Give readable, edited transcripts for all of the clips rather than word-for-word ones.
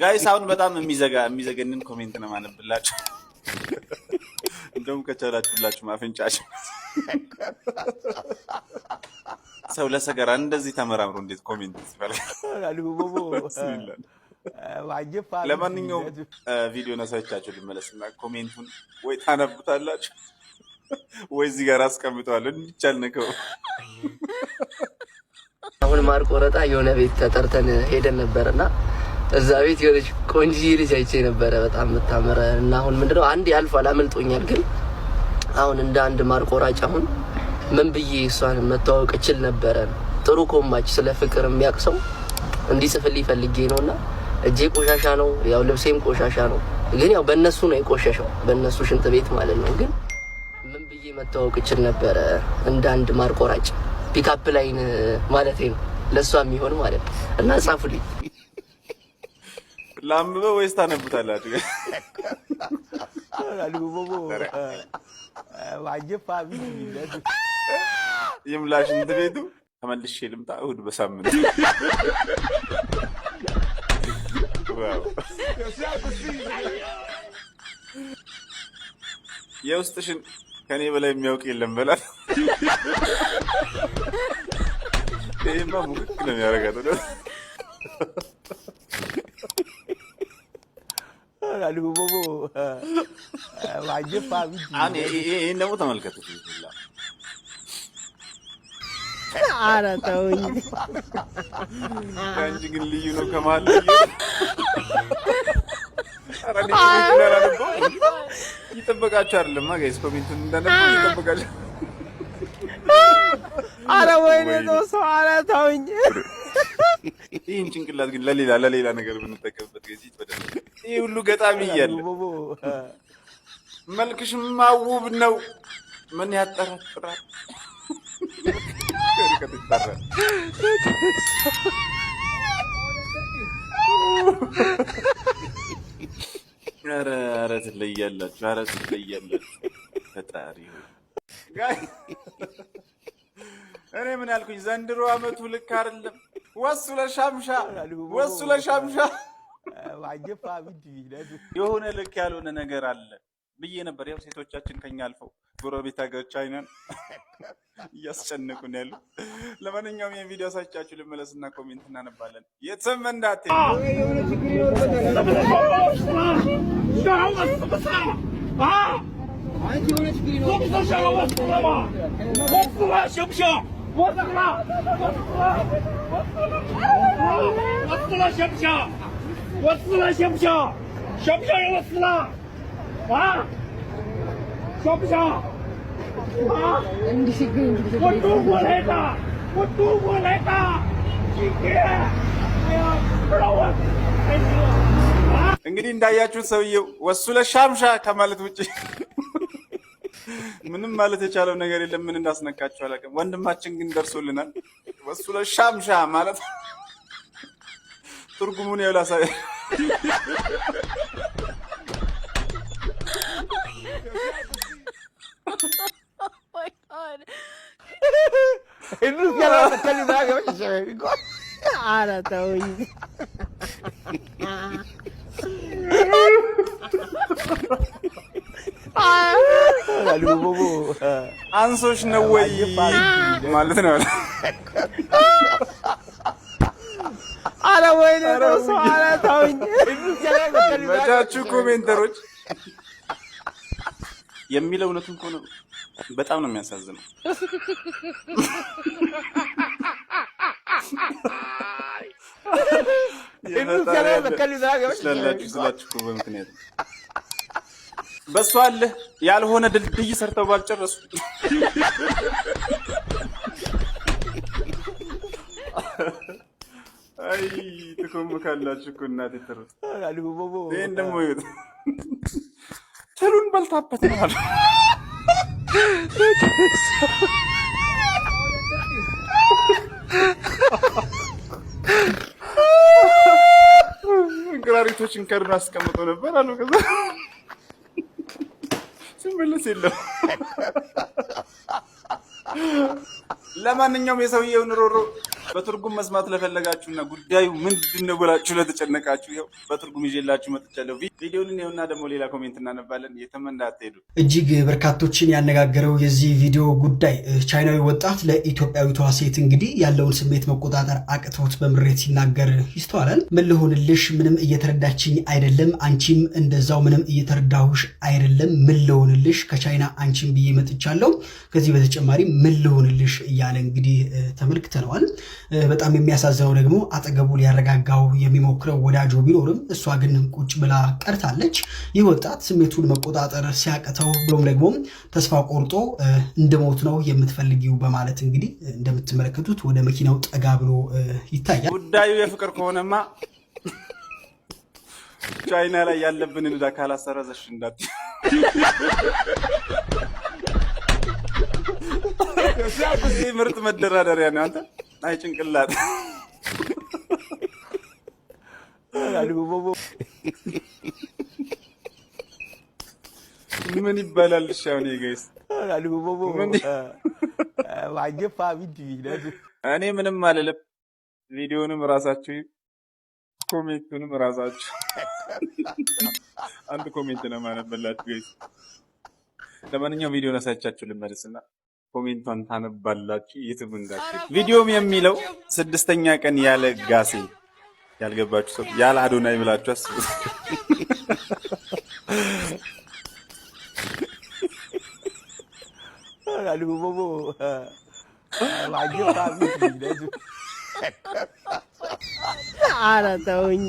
ጋይስ አሁን በጣም የሚዘገንን ኮሜንት ነው ማነብላችሁ። እንደውም ከቻላችሁላችሁ ማፍንጫችሁ ሰው ለሰገራ እንደዚህ ተመራምሮ እንዴት ኮሜንት ይፈልጋል? ለማንኛውም ቪዲዮ ነሳቻችሁ ልመለስና ኮሜንቱን ወይ ታነቡታላችሁ ወይ እዚህ ጋር አስቀምጠዋለሁ እንዲቻል ነው። አሁን ማር ቆረጣ የሆነ ቤት ተጠርተን ሄደን ነበርና እዛ ቤት የሆነች ቆንጆ ልጅ አይቼ ነበረ በጣም የምታምር እና አሁን ምንድነው አንድ ያልፋል አመልጦኛል። ግን አሁን እንደ አንድ ማር ቆራጭ አሁን ምን ብዬ እሷን መተዋወቅ እችል ነበረ። ጥሩ ኮማች ስለ ፍቅር የሚያቅሰው እንዲጽፍልኝ ፈልጌ ነውና እጄ ቆሻሻ ነው፣ ያው ልብሴም ቆሻሻ ነው። ግን ያው በእነሱ ነው የቆሸሸው፣ በእነሱ ሽንት ቤት ማለት ነው። ግን ምን ብዬ መተዋወቅ እችል ነበረ እንደ አንድ ማር ቆራጭ ፒካፕ ላይን ማለት ነው ለሷ የሚሆን ማለት እና ጻፉልኝ። ላምበው ወይስ ታነቡታላችሁ? ይምላሽ እንት ቤቱ ተመልሼ ልምጣ እሑድ በሳምንት የውስጥሽን ከኔ በላይ የሚያውቅ የለም በላት። ይሄማ ሙክክ ነው የሚያደርጋት። ይህን ደግሞ ተመልከቱት። ኧረ ተውኝ። ከአንቺ ግን ልዩ ነው ከመሀል ይጠበቃችሁ አይደለም ጋይስ፣ ኮሜንቱን እንዳነቡ ይጠበቃችሁ። ኧረ ወይኔ ሰው ኧረ ተውኝ። ይህን ጭንቅላት ግን ለሌላ ነገር ብንጠቀምበት ጊዜ በደንብ ይህ ሁሉ ገጣሚ እያለ መልክሽማ ውብ ነው ምን ያጠራጥራል? ኧረ ትለያላችሁ፣ ኧረ ትለያላችሁ። ፈጣሪ እኔ ምን ያልኩኝ ዘንድሮ አመቱ ልክ አይደለም። ወሱ ለሻምሻ የሆነ ልክ ያልሆነ ነገር አለ ብዬ ነበር። ያው ሴቶቻችን ከኛ አልፈው ጎረቤት ሀገር ቻይናን እያስጨነቁን ያሉ። ለማንኛውም ይሄን ቪዲዮ አሳቻችሁ ልመለስና ኮሜንት እናነባለን። የትም እንዳትሄዱ። እንግዲህ እንዳያችሁት ሰውየው ወሱ ለሻምሻ ከማለት ውጭ ምንም ማለት የቻለው ነገር የለም። ምን እንዳስነካቸው አላውቅም። ወንድማችን ግን ደርሶልናል። ወሱ ለሻምሻ ማለት ትርጉሙን ያው ላሳይ። ኧረ ተውኝ። አንሶሽ ነው ወይ ማለት ነው? ኧረ ወይኔ ሰው ኧረ ተውኝ። በቻችሁ ኮሜንተሮች የሚለው እውነቱን እኮ ነው። በጣም ነው የሚያሳዝነው። ስላችሁ በምክንያት በሱ አለ ያልሆነ ድልድይ ሰርተው ባልጨረሱ አይ ትኮምካላችሁ እኮ እናቴ ተረፈ። ይሄን ደግሞ ይወጥ ትሉን በልታበት ነው አለ። እንቅራሪቶችን ከርና አስቀምጦ ነበር አሉ። ከዛ ሲመለስ የለም። ለማንኛውም የሰውየውን ሮሮ በትርጉም መስማት ለፈለጋችሁና ጉዳዩ ምንድነው ብላችሁ ለተጨነቃችሁ ይኸው በትርጉም ይዤላችሁ መጥቻለሁ። ቪዲዮውን ነውና ደግሞ ሌላ ኮሜንት እናነባለን። የተመንዳ አትሄዱ። እጅግ በርካቶችን ያነጋገረው የዚህ ቪዲዮ ጉዳይ ቻይናዊ ወጣት ለኢትዮጵያዊቷ ሴት እንግዲህ ያለውን ስሜት መቆጣጠር አቅቶት በምሬት ሲናገር ይስተዋላል። ምን ልሆንልሽ፣ ምንም እየተረዳችኝ አይደለም፣ አንቺም እንደዛው ምንም እየተረዳሁሽ አይደለም፣ ምን ልሆንልሽ፣ ከቻይና አንቺም ብዬ መጥቻለሁ፣ ከዚህ በተጨማሪ ምን ልሆንልሽ እያለ እንግዲህ ተመልክተነዋል። በጣም የሚያሳዝነው ደግሞ አጠገቡ ሊያረጋጋው የሚሞክረው ወዳጁ ቢኖርም እሷ ግን ቁጭ ብላ ቀርታለች። ይህ ወጣት ስሜቱን መቆጣጠር ሲያቅተው ብሎም ደግሞ ተስፋ ቆርጦ እንደሞት ነው የምትፈልጊው በማለት እንግዲህ እንደምትመለከቱት ወደ መኪናው ጠጋ ብሎ ይታያል። ጉዳዩ የፍቅር ከሆነማ ቻይና ላይ ያለብንን ዕዳ ካላሰረዘሽ እንዳት ምርጥ መደራደሪያ ነው አንተ። አይ ጭንቅላት ምን ይባላል? ሻውኔ ጋይስ እኔ ምንም አልልም። ቪዲዮንም ራሳችሁ ኮሜንቱንም ራሳችሁ አንድ ኮሜንት ነው ማነበላችሁ ጋይስ። ለማንኛውም ቪዲዮ ነሳቻችሁ ልመልስና ኮሜንቷን ታነባላችሁ። የትም እንዳትሄዱ። ቪዲዮም የሚለው 6ኛ ቀን ያለ ጋሴ ያልገባችሁ ሰው ያለ አዶናይ ብላችሁ አስቡት። ኧረ ተውኝ።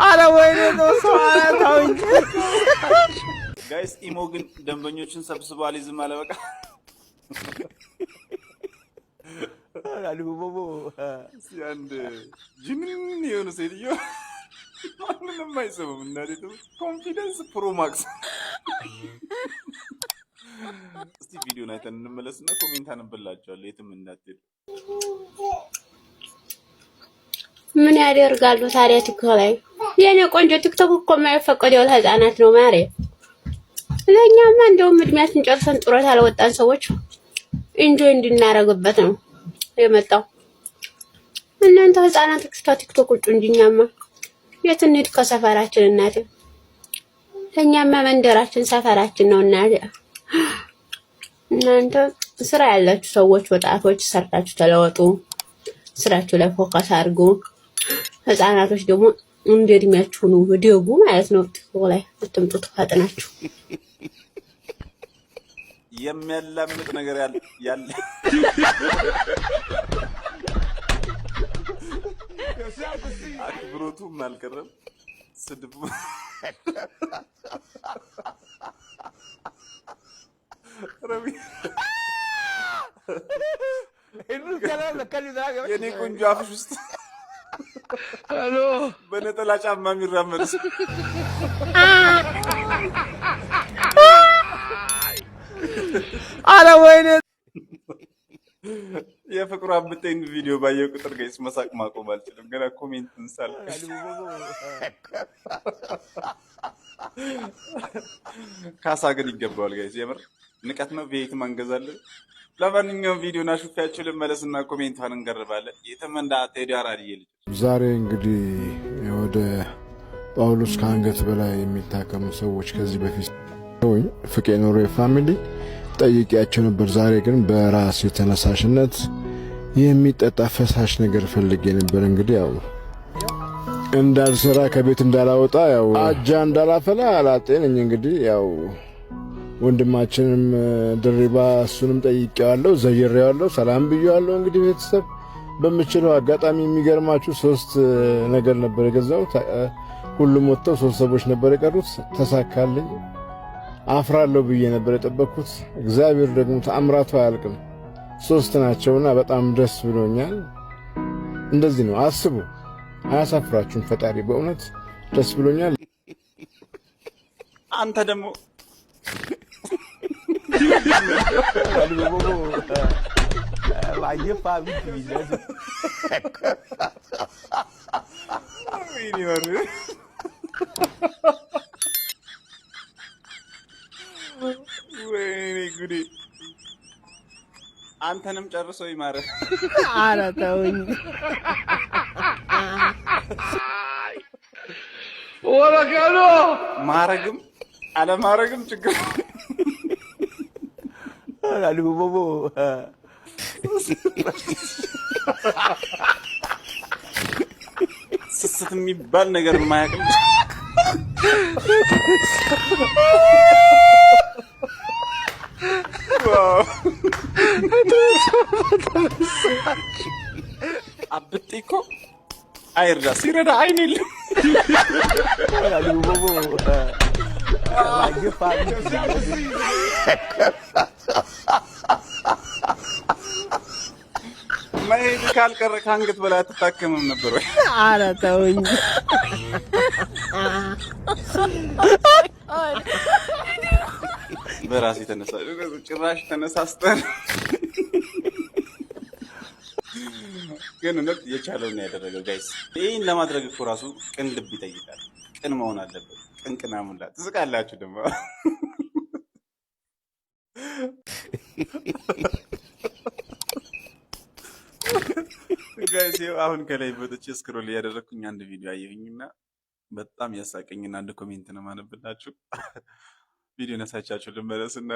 ኧረ ወይኔ ሰው ኧረ ተውኝ። ጋይስ ኢሞ ግን ደንበኞችን ሰብስቦ አልይዝም አለ። በቃ አንድ ጅንን የሆነ ሴትዮ ማንንም አይሰማም። እናቴ ኮንፊደንስ ፕሮማክስ። እስቲ ቪዲዮን አይተን እንመለስና ኮሜንት አነብላችኋለሁ። የትም እንዳትሄዱ። ምን ያደርጋሉ ታዲያ ቲክቶክ ላይ? የኔ ቆንጆ ቲክቶክ እኮ የማይፈቀደው ለህፃናት ነው ማሬ። ለኛማ እንደውም እድሜያችን ጨርሰን ጡረታ ያልወጣን ሰዎች ኢንጆይ እንድናረግበት ነው የመጣው። እናንተ ህፃናት ቲክቶክ ውጭ እንጂኛማ የት እንሂድ ከሰፈራችን እናቴ። ለኛማ መንደራችን ሰፈራችን ነው እናቴ። እናንተ ስራ ያላችሁ ሰዎች ወጣቶች ሰርታችሁ ተለወጡ፣ ስራችሁ ላይ ፎከስ አድርጉ። ህፃናቶች ደግሞ እንደ እድሜያችሁ ነው ደጉ ማለት ነው። ቲክቶክ ላይ አትምጡ ተፈጥናችሁ። የሚያላምጥ ነገር ያለ አክብሮቱም አልቀረም ስድቡ የኔ ቆንጆ አፍሽ ውስጥ በነጠላ ጫማ የሚራመድ ኧረ ወይኔ የፍቅሩ አብጤን ቪዲዮ ባየው ቁጥር ጋይስ መሳቅ ማቆም አልችልም። ገና ኮሜንት እንሳል ካሳ ግን ይገባዋል ጋይስ። የምር ንቀት ነው። ቤት ማንገዛለን። ለማንኛውም ቪዲዮና ሹፊያችሁ ልመለስና ኮሜንቷን እንገርባለን። የተመንዳ ቴዲ አራዲዬ ልጅ ዛሬ እንግዲህ ወደ ጳውሎስ ከአንገት በላይ የሚታከሙ ሰዎች ከዚህ በፊት ፍቄ ኖሮ ፋሚሊ ጠይቄያቸው ነበር። ዛሬ ግን በራስ የተነሳሽነት የሚጠጣ ፈሳሽ ነገር ፈልጌ ነበር። እንግዲህ ያው እንዳልሰራ ከቤት እንዳላወጣ ያው አጃ እንዳላፈላ አላጤነኝ። እንግዲህ ያው ወንድማችንም ድሪባ እሱንም ጠይቄዋለሁ፣ ዘይሬዋለሁ፣ ሰላም ብዬዋለሁ። እንግዲህ ቤተሰብ በምችለው አጋጣሚ የሚገርማችሁ 3 ነገር ነበር የገዛው። ሁሉም ወጥተው 3 ሰዎች ነበር የቀሩት። ተሳካልኝ። አፍራለሁ ብዬ ነበር የጠበቅኩት። እግዚአብሔር ደግሞ ተአምራቱ አያልቅም። 3 ናቸውና በጣም ደስ ብሎኛል። እንደዚህ ነው አስቡ። አያሳፍራችሁም ፈጣሪ። በእውነት ደስ ብሎኛል። አንተ ደግሞ ወይኔ ጉዴ! አንተንም ጨርሶ ይማረህ። ኧረ ተውኝ። ማረግም አለማረግም ችግር ስስት የሚባል ነገር የማያውቅም አብጤ እኮ አይርዳ ሲረዳ አይን የለም። መሄድ ካልቀረ ከአንገት በላይ አትታከምም ነበር ወይ? ኧረ ተውኝ። በራሴ ተነሳ ጭራሽ ተነሳስተን ግን እውነት የቻለውን ነው ያደረገው። ጋይስ ይህን ለማድረግ እኮ ራሱ ቅን ልብ ይጠይቃል። ቅን መሆን አለበት። ቅንቅና ሙላ ትስቃላችሁ ደግሞ ጋይስ። አሁን ከላይ ወጥቼ ስክሮል እያደረግኩኝ አንድ ቪዲዮ አየሁኝና በጣም ያሳቀኝና አንድ ኮሜንት ነው ማነብላችሁ። ቪዲዮ ነሳቻችሁ ልመለስና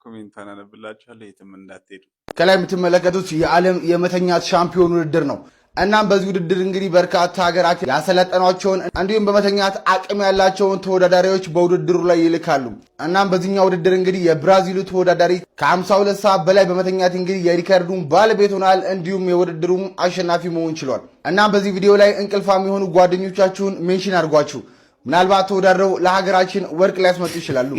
ኮሜንቷን አነብላችኋለሁ። የትም እንዳትሄዱ። ከላይ የምትመለከቱት የዓለም የመተኛት ሻምፒዮን ውድድር ነው። እናም በዚህ ውድድር እንግዲህ በርካታ ሀገራት ያሰለጠኗቸውን እንዲሁም በመተኛት አቅም ያላቸውን ተወዳዳሪዎች በውድድሩ ላይ ይልካሉ። እናም በዚህኛው ውድድር እንግዲህ የብራዚሉ ተወዳዳሪ ከ52 ሰዓት በላይ በመተኛት እንግዲህ የሪከርዱን ባለቤት ሆኗል። እንዲሁም የውድድሩም አሸናፊ መሆን ችሏል። እናም በዚህ ቪዲዮ ላይ እንቅልፋም የሆኑ ጓደኞቻችሁን ሜንሽን አድርጓችሁ ምናልባት ተወዳድረው ለሀገራችን ወርቅ ሊያስመጡ ይችላሉ።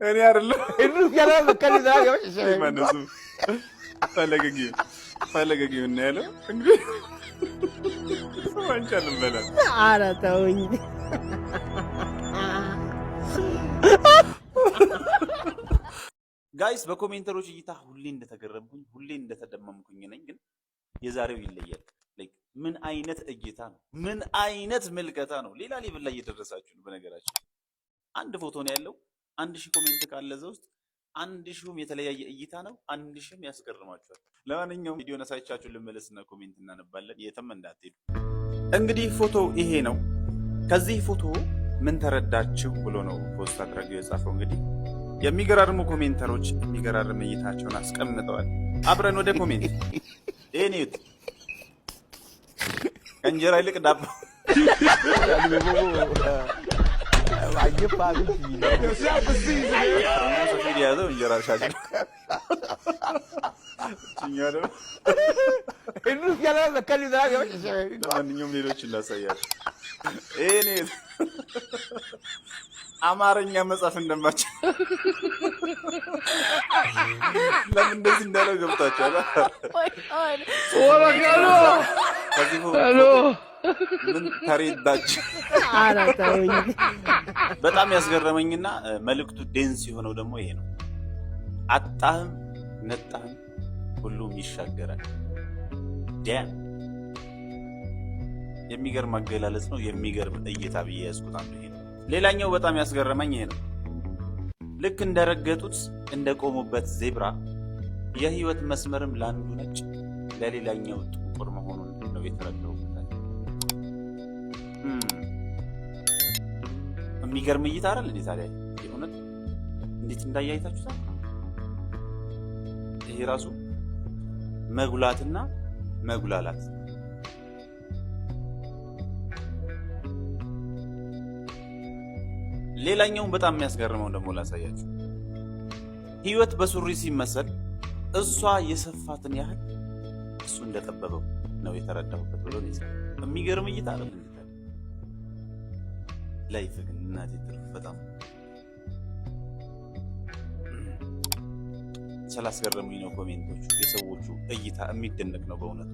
እኔ አይደለም ፈለገጊ እና ያለው እንግዲህ ዋንጫ ልንበላ። ኧረ ተውኝ። ጋይስ በኮሜንተሮች እይታ ሁሌ እንደተገረምኩኝ ሁሌ እንደተደመምኩኝ ነኝ። ግን የዛሬው ይለያል። ምን አይነት እይታ ነው? ምን አይነት ምልከታ ነው? ሌላ ሌቭል ላይ እየደረሳችሁ ነው። በነገራችን አንድ ፎቶ ነው ያለው። 1000 ኮሜንት ካለ እዛ ውስጥ 1000ም የተለያየ እይታ ነው። 1000ም ያስገርማችኋል። ለማንኛውም ቪዲዮ ነሳይቻችሁ ልመለስና ኮሜንት እናነባለን። የትም እንዳትሄዱ። እንግዲህ ፎቶ ይሄ ነው። ከዚህ ፎቶ ምን ተረዳችሁ ብሎ ነው ፖስት አድርገው የጻፈው። እንግዲህ የሚገራርሙ ኮሜንተሮች የሚገራርም እይታቸውን አስቀምጠዋል። አብረን ወደ ኮሜንት ይሄን ይዩት። እንጀራ ይልቅ ዳቦ ያዘው እንጀራ ሻጭ ለማንኛውም ሌሎችን ላሳያችሁ። ይሄኔ አማርኛ መጻፍ እንደማቸው ለምን እንደዚህ እንዳለው ገብታችኋል? ምን ተረዳችሁ? ኧረ ተውኝ። በጣም ያስገረመኝና መልእክቱ ዴንስ የሆነው ደግሞ ይሄ ነው። አጣህም ነጣህም ሁሉም ይሻገራል። ዳም የሚገርም አገላለጽ ነው። የሚገርም እይታ ብዬ ያዝኩት አንዱ ይሄ ነው። ሌላኛው በጣም ያስገረመኝ ይሄ ነው። ልክ እንደረገጡት እንደቆሙበት ዜብራ የህይወት መስመርም ለአንዱ ነጭ ለሌላኛው ጥቁር መሆኑን ነው የተረዳሁት። የሚገርም እይታ አይደል? እንዴ ታዲያ የሆነ እንዴት እንዳያይታችሁታል? ይሄ ራሱ መጉላትና መጉላላት። ሌላኛው በጣም የሚያስገርመው ደግሞ ላሳያችሁ። ህይወት በሱሪ ሲመሰል እሷ የሰፋትን ያህል እሱ እንደጠበበው ነው የተረዳሁበት ብሎ ነው። የሚገርም እይታ አይደል? እንዴ ላይፍ ግን እናቴ ትርፍ በጣም ስላስገረሙኝ ነው ኮሜንቶቹ። የሰዎቹ እይታ የሚደነቅ ነው በእውነት።